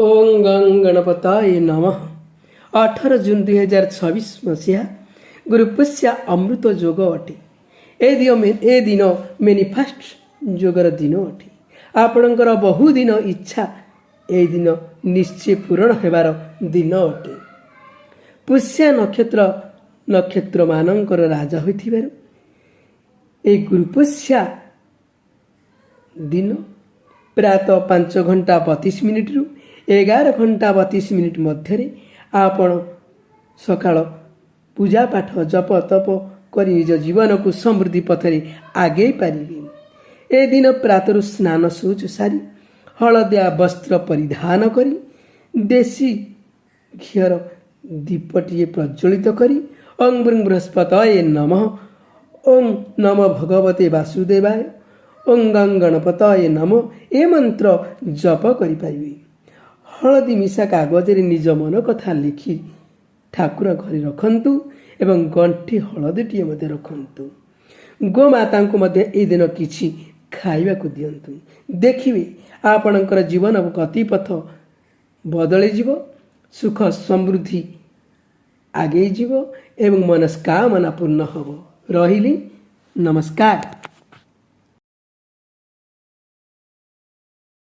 ओं गं गणपताय नमः। 18 जून 2026 मसीहा गुरुपुष्या अमृत जोग अटे। ए दिन मेनिफास्ट जोगर दिन अटे। आपणकर बहुदिन इच्छा ए दिन निश्चय पूरण हेबार दिन अटे। पुष्या नक्षत्र मानकर राजा होइथिबारु ए गुरुपुष्या दिन प्रातः 5 घंटा 32 मिनिट रु 11 घंटा 32 मिनिट मध्य आपण सकाळ पूजा पाठ जप तप करी निज जीवन को समृद्धि पथरे आगे पारिबे। ए दिन प्रातरु स्नान शौच सारी हलदिया वस्त्र परिधान करी देशी घीर दीपटीए प्रज्वलित करी ओं बृहस्पतये नमः, ओं नमो भगवते वासुदेवाय, ओं गं गणपतये नमः ए मंत्र जप करि पारिबे। हलदी मिशा कागज निज मन कथा लिखि ठाकुर घरे रखंतु एवं गंठी हलदीटीए मध्य रखंतु। गोमाता को मध्य ए दिन किछि खाइबा को दियंतु। देखिबे आपणकर जीवन गतिपथ बदली जीव, सुख समृद्धि आगे जीव एवं मनस्कामना पूर्ण हब। रहिली नमस्कार।